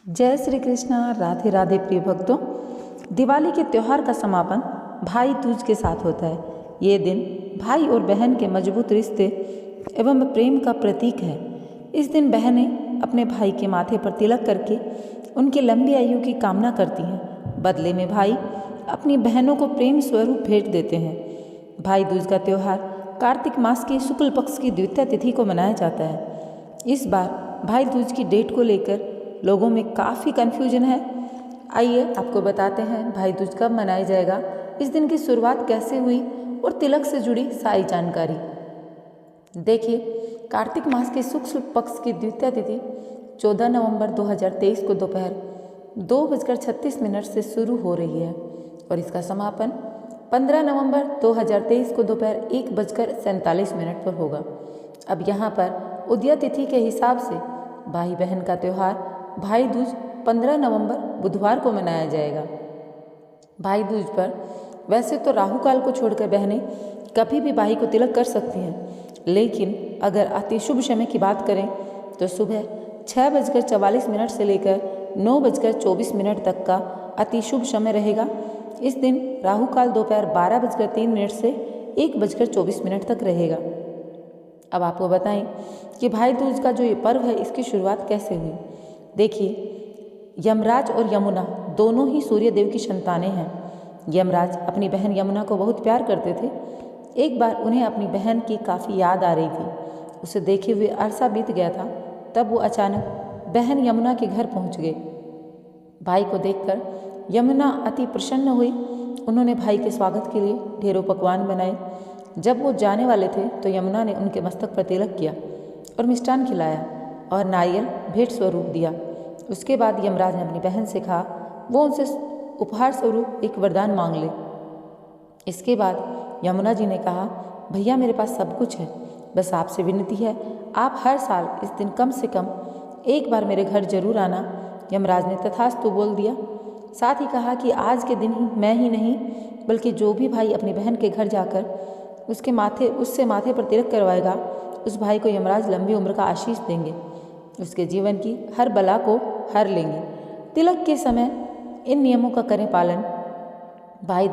जय श्री कृष्णा। राधे राधे प्रिय भक्तों। दिवाली के त्यौहार का समापन भाई दूज के साथ होता है। ये दिन भाई और बहन के मजबूत रिश्ते एवं प्रेम का प्रतीक है। इस दिन बहनें अपने भाई के माथे पर तिलक करके उनकी लंबी आयु की कामना करती हैं। बदले में भाई अपनी बहनों को प्रेम स्वरूप भेंट देते हैं। भाई दूज का त्यौहार कार्तिक मास की शुक्ल पक्ष की द्वितीया तिथि को मनाया जाता है। इस बार भाई दूज की डेट को लेकर लोगों में काफ़ी कन्फ्यूजन है। आइए आपको बताते हैं भाई दूज कब मनाया जाएगा, इस दिन की शुरुआत कैसे हुई और तिलक से जुड़ी सारी जानकारी। देखिए, कार्तिक मास के शुक्ल पक्ष की द्वितीया तिथि 14 नवंबर 2023 को दोपहर 2:36 से शुरू हो रही है और इसका समापन 15 नवंबर 2023 को दोपहर 1:47 पर होगा। अब यहाँ पर उदया तिथि के हिसाब से भाई बहन का त्यौहार भाई दूज 15 नवंबर बुधवार को मनाया जाएगा। भाई दूज पर वैसे तो राहु काल को छोड़कर बहनें कभी भी भाई को तिलक कर सकती हैं, लेकिन अगर अति शुभ समय की बात करें तो सुबह 6:44 से लेकर 9:24 तक का अति शुभ समय रहेगा। इस दिन राहु काल दोपहर 12:03 से 1:24 तक रहेगा। अब आपको बताएं कि भाई दूज का जो ये पर्व है, इसकी शुरुआत कैसे हुई। देखिए, यमराज और यमुना दोनों ही सूर्य देव की संतानें हैं। यमराज अपनी बहन यमुना को बहुत प्यार करते थे। एक बार उन्हें अपनी बहन की काफ़ी याद आ रही थी। उसे देखे हुए अरसा बीत गया था, तब वो अचानक बहन यमुना के घर पहुंच गए। भाई को देखकर यमुना अति प्रसन्न हुई। उन्होंने भाई के स्वागत के लिए ढेरों पकवान बनाए। जब वो जाने वाले थे तो यमुना ने उनके मस्तक पर तिलक किया और मिष्ठान खिलाया और नारियल भेंट स्वरूप दिया। उसके बाद यमराज ने अपनी बहन से कहा वो उनसे उपहार स्वरूप एक वरदान मांग ले। इसके बाद यमुना जी ने कहा, भैया मेरे पास सब कुछ है, बस आपसे विनती है आप हर साल इस दिन कम से कम एक बार मेरे घर जरूर आना। यमराज ने तथास्तु बोल दिया। साथ ही कहा कि आज के दिन ही मैं ही नहीं बल्कि जो भी भाई अपनी बहन के घर जाकर उससे माथे पर तिलक करवाएगा, उस भाई को यमराज लंबी उम्र का आशीष देंगे, उसके जीवन की हर बला को हर लेंगे। तिलक के समय इन नियमों का करें पालन। भाई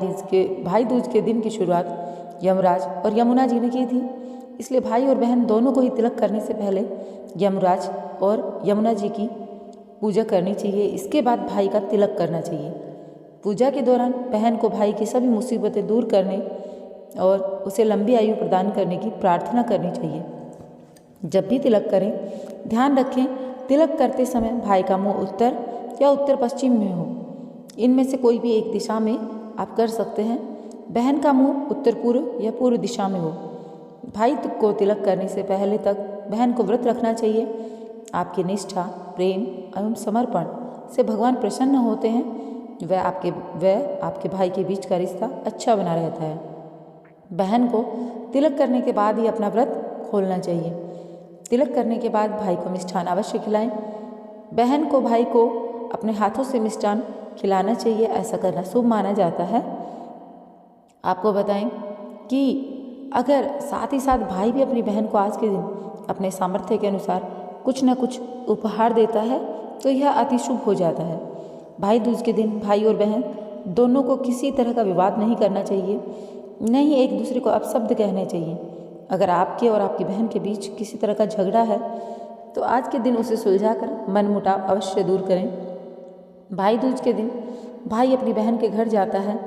दूज के दिन की शुरुआत यमराज और यमुना जी ने की थी, इसलिए भाई और बहन दोनों को ही तिलक करने से पहले यमराज और यमुना जी की पूजा करनी चाहिए। इसके बाद भाई का तिलक करना चाहिए। पूजा के दौरान बहन को भाई की सभी मुसीबतें दूर करने और उसे लंबी आयु प्रदान करने की प्रार्थना करनी चाहिए। जब भी तिलक करें ध्यान रखें तिलक करते समय भाई का मुंह उत्तर या उत्तर पश्चिम में हो। इनमें से कोई भी एक दिशा में आप कर सकते हैं। बहन का मुंह उत्तर पूर्व या पूर्व दिशा में हो। भाई को तिलक करने से पहले तक बहन को व्रत रखना चाहिए। आपकी निष्ठा, प्रेम एवं समर्पण से भगवान प्रसन्न होते हैं। वह आपके भाई के बीच का रिश्ता अच्छा बना रहता है। बहन को तिलक करने के बाद ही अपना व्रत खोलना चाहिए। तिलक करने के बाद भाई को मिष्ठान अवश्य खिलाएं। बहन को भाई को अपने हाथों से मिष्ठान खिलाना चाहिए, ऐसा करना शुभ माना जाता है। आपको बताएं कि अगर साथ ही साथ भाई भी अपनी बहन को आज के दिन अपने सामर्थ्य के अनुसार कुछ न कुछ उपहार देता है तो यह अति शुभ हो जाता है। भाई दूज के दिन भाई और बहन दोनों को किसी तरह का विवाद नहीं करना चाहिए, न ही एक दूसरे को अपशब्द कहने चाहिए। अगर आपके और आपकी बहन के बीच किसी तरह का झगड़ा है तो आज के दिन उसे सुलझाकर मनमुटाव अवश्य दूर करें। भाई दूज के दिन भाई अपनी बहन के घर जाता है।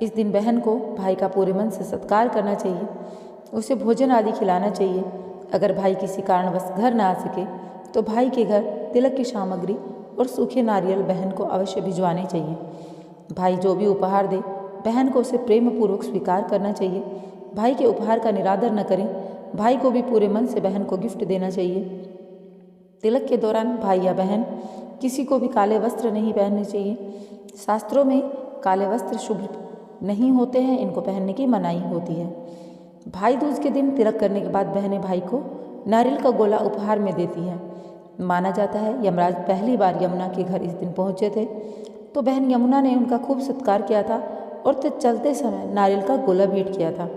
इस दिन बहन को भाई का पूरे मन से सत्कार करना चाहिए, उसे भोजन आदि खिलाना चाहिए। अगर भाई किसी कारणवश घर ना आ सके तो भाई के घर तिलक की सामग्री और सूखे नारियल बहन को अवश्य भिजवाने चाहिए। भाई जो भी उपहार दे बहन को उसे प्रेम पूर्वक स्वीकार करना चाहिए। भाई के उपहार का निरादर न करें। भाई को भी पूरे मन से बहन को गिफ्ट देना चाहिए। तिलक के दौरान भाई या बहन किसी को भी काले वस्त्र नहीं पहनने चाहिए। शास्त्रों में काले वस्त्र शुभ नहीं होते हैं, इनको पहनने की मनाही होती है। भाई दूज के दिन तिलक करने के बाद बहनें भाई को नारियल का गोला उपहार में देती हैं। माना जाता है यमराज पहली बार यमुना के घर इस दिन पहुंचे थे तो बहन यमुना ने उनका खूब सत्कार किया था और चलते समय नारियल का गोला भेंट किया था।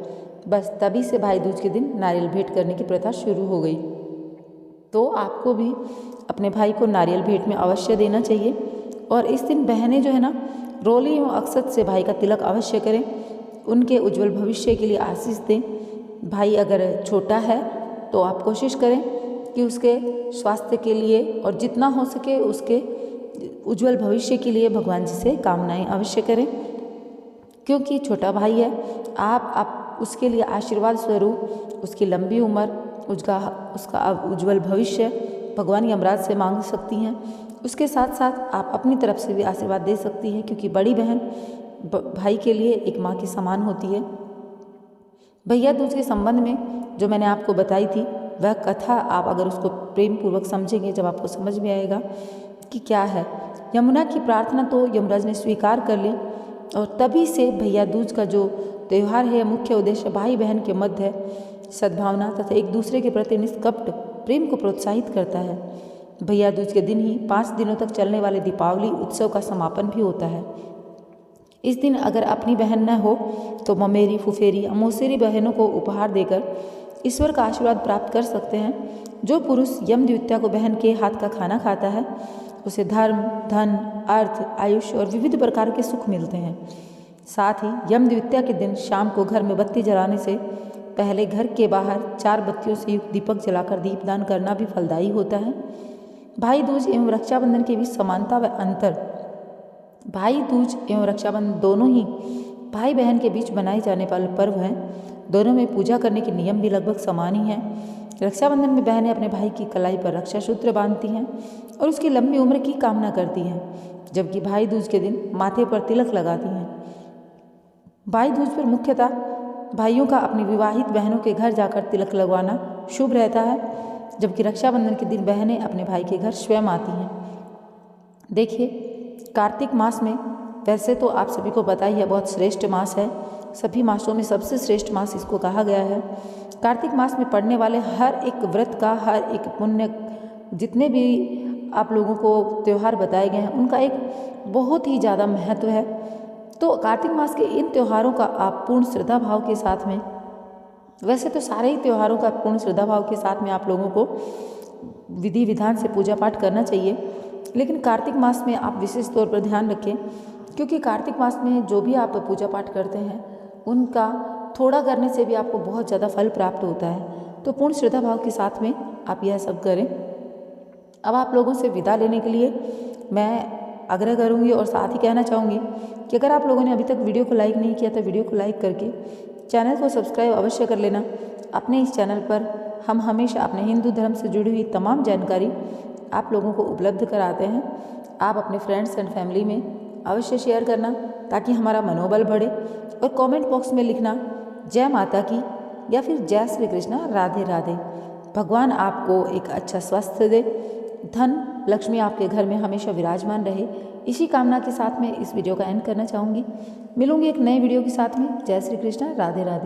बस तभी से भाई दूज के दिन नारियल भेंट करने की प्रथा शुरू हो गई। तो आपको भी अपने भाई को नारियल भेंट में अवश्य देना चाहिए। और इस दिन बहनें जो है ना, रोली एवं अक्षत से भाई का तिलक अवश्य करें, उनके उज्जवल भविष्य के लिए आशीष दें। भाई अगर छोटा है तो आप कोशिश करें कि उसके स्वास्थ्य के लिए और जितना हो सके उसके उज्जवल भविष्य के लिए भगवान जी से कामनाएं अवश्य करें, क्योंकि छोटा भाई है। आप उसके लिए आशीर्वाद स्वरूप उसकी लंबी उम्र, उसका उज्जवल भविष्य भगवान यमराज से मांग सकती हैं। उसके साथ साथ आप अपनी तरफ से भी आशीर्वाद दे सकती हैं, क्योंकि बड़ी बहन भाई के लिए एक माँ के समान होती है। भैया दूज के संबंध में जो मैंने आपको बताई थी वह कथा आप अगर उसको प्रेम पूर्वक समझेंगे, जब आपको समझ में आएगा कि क्या है। यमुना की प्रार्थना तो यमराज ने स्वीकार कर ली, और तभी से भैया दूज का जो त्यौहार है मुख्य उद्देश्य भाई बहन के मध्य सद्भावना तथा एक दूसरे के प्रति निष्कपट प्रेम को प्रोत्साहित करता है। भैया दूज के दिन ही 5 दिनों तक चलने वाले दीपावली उत्सव का समापन भी होता है। इस दिन अगर अपनी बहन न हो तो ममेरी, फुफेरी, मौसेरी बहनों को उपहार देकर ईश्वर का आशीर्वाद प्राप्त कर सकते हैं। जो पुरुष यम द्वितीया को बहन के हाथ का खाना खाता है उसे धर्म, धन, अर्थ, आयुष्य और विविध प्रकार के सुख मिलते हैं। साथ ही यम द्वितीया के दिन शाम को घर में बत्ती जलाने से पहले घर के बाहर 4 बत्तियों से युक्त दीपक जलाकर दीपदान करना भी फलदायी होता है। भाई दूज एवं रक्षाबंधन के बीच समानता व अंतर। भाई दूज एवं रक्षाबंधन दोनों ही भाई बहन के बीच बनाए जाने वाले पर्व हैं। दोनों में पूजा करने के नियम भी लगभग समान ही हैं। रक्षाबंधन में बहनें अपने भाई की कलाई पर रक्षा सूत्र बांधती हैं और उसकी लंबी उम्र की कामना करती हैं, जबकि भाई दूज के दिन माथे पर तिलक लगाती हैं। भाई दूज पर मुख्यतः भाइयों का अपनी विवाहित बहनों के घर जाकर तिलक लगवाना शुभ रहता है, जबकि रक्षाबंधन के दिन बहनें अपने भाई के घर स्वयं आती हैं। देखिए, कार्तिक मास में वैसे तो आप सभी को पता ही है बहुत श्रेष्ठ मास है, सभी मासों में सबसे श्रेष्ठ मास इसको कहा गया है। कार्तिक मास में पड़ने वाले हर एक व्रत का, हर एक पुण्य, जितने भी आप लोगों को त्यौहार बताए गए हैं उनका एक बहुत ही ज़्यादा महत्व है। तो कार्तिक मास के इन त्योहारों का आप पूर्ण श्रद्धा भाव के साथ में, वैसे तो सारे ही त्योहारों का पूर्ण श्रद्धा भाव के साथ में आप लोगों को विधि विधान से पूजा पाठ करना चाहिए, लेकिन कार्तिक मास में आप विशेष तौर पर ध्यान रखें, क्योंकि कार्तिक मास में जो भी आप पूजा पाठ करते हैं उनका थोड़ा करने से भी आपको बहुत ज़्यादा फल प्राप्त होता है। तो पूर्ण श्रद्धा भाव के साथ में आप यह सब करें। अब आप लोगों से विदा लेने के लिए मैं आग्रह करूंगी और साथ ही कहना चाहूँगी कि अगर आप लोगों ने अभी तक वीडियो को लाइक नहीं किया तो वीडियो को लाइक करके चैनल को सब्सक्राइब अवश्य कर लेना। अपने इस चैनल पर हम हमेशा अपने हिंदू धर्म से जुड़ी हुई तमाम जानकारी आप लोगों को उपलब्ध कराते हैं। आप अपने फ्रेंड्स एंड फैमिली में अवश्य शेयर करना ताकि हमारा मनोबल बढ़े, और कमेंट बॉक्स में लिखना जय माता की या फिर जय श्री कृष्णा, राधे राधे। भगवान आपको एक अच्छा स्वास्थ्य दे, धन लक्ष्मी आपके घर में हमेशा विराजमान रहे। इसी कामना के साथ में इस वीडियो का एंड करना चाहूँगी। मिलूंगी एक नए वीडियो के साथ में। जय श्री कृष्णा, राधे राधे।